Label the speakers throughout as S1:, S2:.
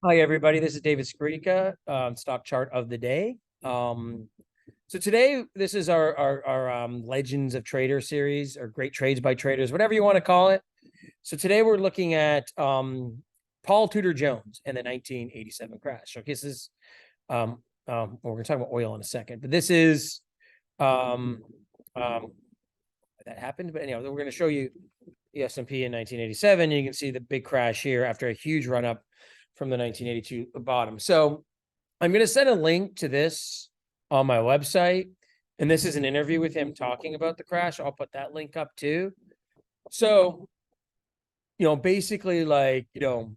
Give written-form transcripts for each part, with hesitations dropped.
S1: Hi, everybody. This is David Skarica, stock chart of the day. So today, this is our Legends of Trader series, or Great Trades by Traders, whatever you want to call it. So today we're looking at Paul Tudor Jones and the 1987 crash. So this is we're going to talk about oil in a second, but this is um, um, that happened. But anyhow, we're going to show you the S&P in 1987. You can see the big crash here after a huge run up from the 1982 bottom. So I'm going to send a link to this on my website. And this is an interview with him talking about the crash. I'll put that link up too. So, basically the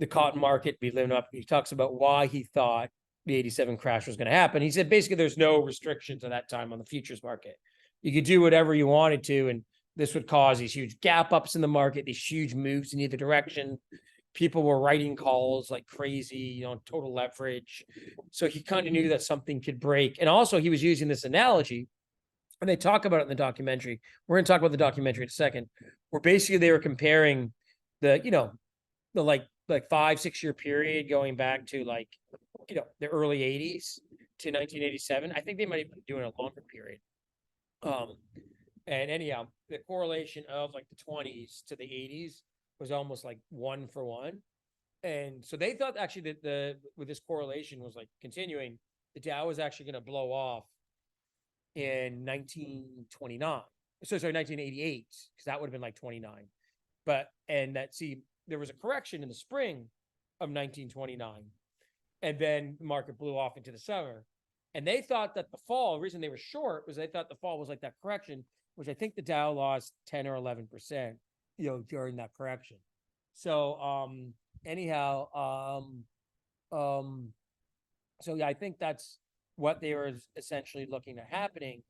S1: cotton market be living up. He talks about why he thought the 87 crash was going to happen. He said, basically, there's no restrictions at that time on the futures market. You could do whatever you wanted to. And this would cause these huge gap ups in the market, these huge moves in either direction. People were writing calls like crazy, total leverage. So he kind of knew that something could break. And also he was using this analogy, and they talk about it in the documentary. We're going to talk about the documentary in a second, where basically they were comparing the like 5-6 year period going back to the early 80s to 1987. I think they might have been doing a longer period. And anyhow, the correlation of like the 20s to the 80s was almost like 1-for-1. And so they thought actually that with this correlation was like continuing, the Dow was actually going to blow off in 1929. So sorry, 1988, because that would have been like 29. There was a correction in the spring of 1929. And then the market blew off into the summer. And they thought that the reason they were short was they thought the fall was like that correction, which I think the Dow lost 10 or 11%, during that correction. So anyhow, so yeah, I think that's what they were essentially looking at happening.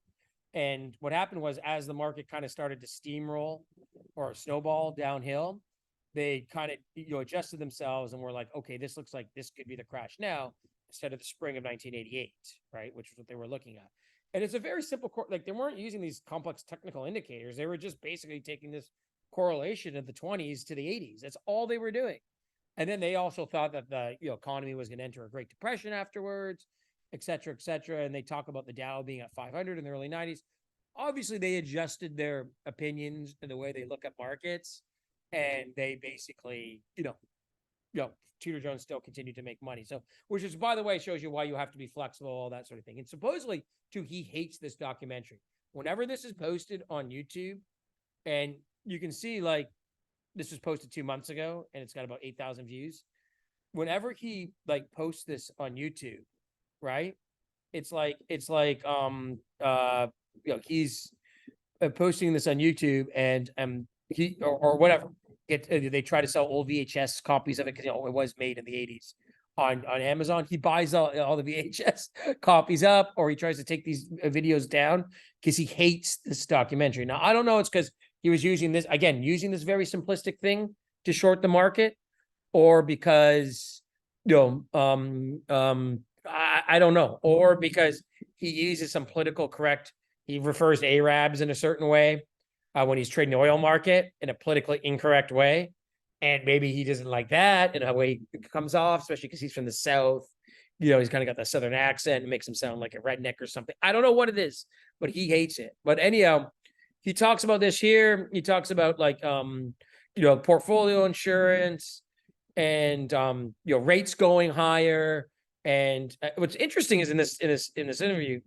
S1: And what happened was, as the market kind of started to steamroll or snowball downhill, they kind of adjusted themselves and were like, okay, this looks like this could be the crash now, instead of the spring of 1988, right? Which is what they were looking at. And it's a very simple, like they weren't using these complex technical indicators. They were just basically taking this correlation of the 20s to the 80s. That's all they were doing. And then they also thought that the economy was going to enter a Great Depression afterwards, et cetera, et cetera. And they talk about the Dow being at 500 in the early 90s. Obviously, they adjusted their opinions and the way they look at markets, and they basically, Tudor Jones still continued to make money. So, which is, by the way, shows you why you have to be flexible, all that sort of thing. And supposedly, too, he hates this documentary. Whenever this is posted on YouTube, and you can see, like, this was posted 2 months ago, and it's got about 8,000 views. Whenever he posts this on YouTube, right? It's like he's posting this on YouTube, and he or whatever. They try to sell old VHS copies of it because it was made in the 80s on Amazon. He buys all the VHS copies up, or he tries to take these videos down because he hates this documentary. Now, I don't know, it's because he was using this very simplistic thing to short the market, or because I don't know, or because he uses some political correct. He refers to Arabs in a certain way when he's trading the oil market in a politically incorrect way. And maybe he doesn't like that and how he comes off, especially because he's from the South. He's kind of got that Southern accent and makes him sound like a redneck or something. I don't know what it is, but he hates it. But anyhow, he talks about this here. He talks about portfolio insurance and rates going higher. And what's interesting is in this interview,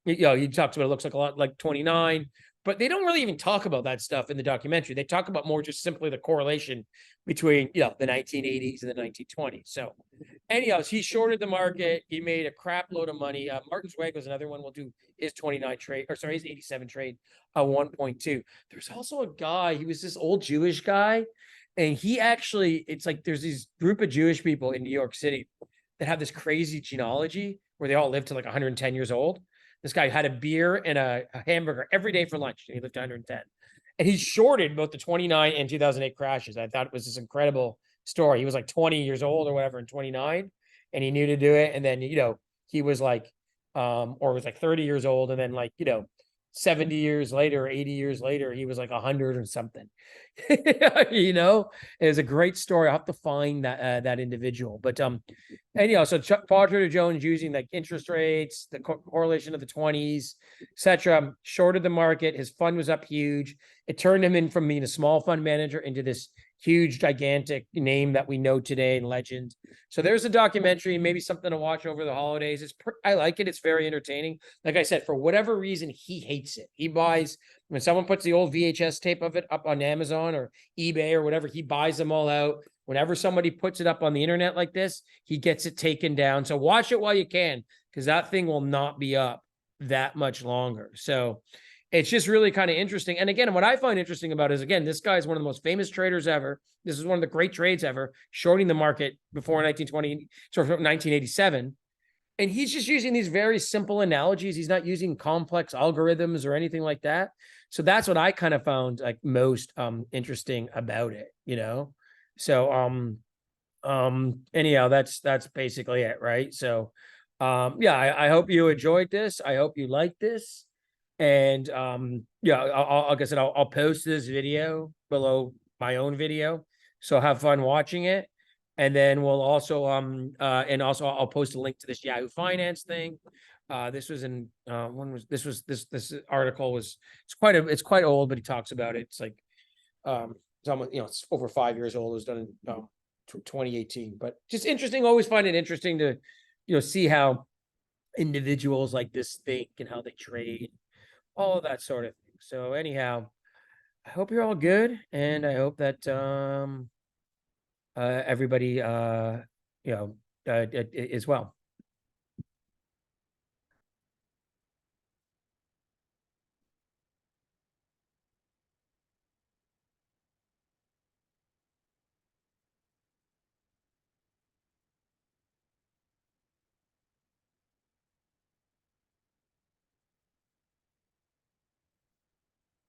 S1: he talks about, it looks like a lot like 29, but they don't really even talk about that stuff in the documentary. They talk about more just simply the correlation between the 1980s and the 1920s. So anyhow, he shorted the market. He made a crap load of money. Martin Zweig was another one. We'll do his 29 trade, or sorry, his 87 trade, 1.2. There's also a guy, he was this old Jewish guy, and he actually, it's like there's this group of Jewish people in New York City that have this crazy genealogy where they all live to like 110 years old. This guy had a beer and a hamburger every day for lunch, and he lived to 110. And he shorted both the 29 and 2008 crashes. I thought it was this incredible story. He was like 20 years old or whatever in 29, and he knew to do it. And then, he was like, or was like 30 years old, and then 70 years later, 80 years later, he was like 100 or something. You know, it was a great story. I'll have to find that individual. But anyhow, so Paul Tudor Jones using like interest rates, the correlation of the 20s, etc., shorted the market. His fund was up huge. It turned him in from being a small fund manager into this huge, gigantic name that we know today and legend. So there's a documentary, maybe something to watch over the holidays. I like it. It's very entertaining. Like I said, for whatever reason, he hates it. He buys, when someone puts the old VHS tape of it up on Amazon or eBay or whatever, he buys them all out. Whenever somebody puts it up on the internet like this, he gets it taken down. So watch it while you can, because that thing will not be up that much longer. So it's just really kind of interesting. And again, what I find interesting about it is, again, this guy is one of the most famous traders ever. This is one of the great trades ever, shorting the market before 1920, sort of 1987. And he's just using these very simple analogies. He's not using complex algorithms or anything like that. So that's what I kind of found like most interesting about it, you know? So anyhow, that's basically it, right? So yeah, I hope you enjoyed this. I hope you liked this. And yeah, like I said, I'll post this video below my own video, so have fun watching it. And then we'll also and also I'll post a link to this Yahoo Finance thing. This was in when was this article was, it's quite old, but he talks about it. It's like it's almost, you know, it's over 5 years old. It was done in 2018, but just interesting. Always find it interesting to, you know, see how individuals like this think and how they trade, all of that sort of thing. So anyhow, I hope you're all good, and I hope that everybody you know is well.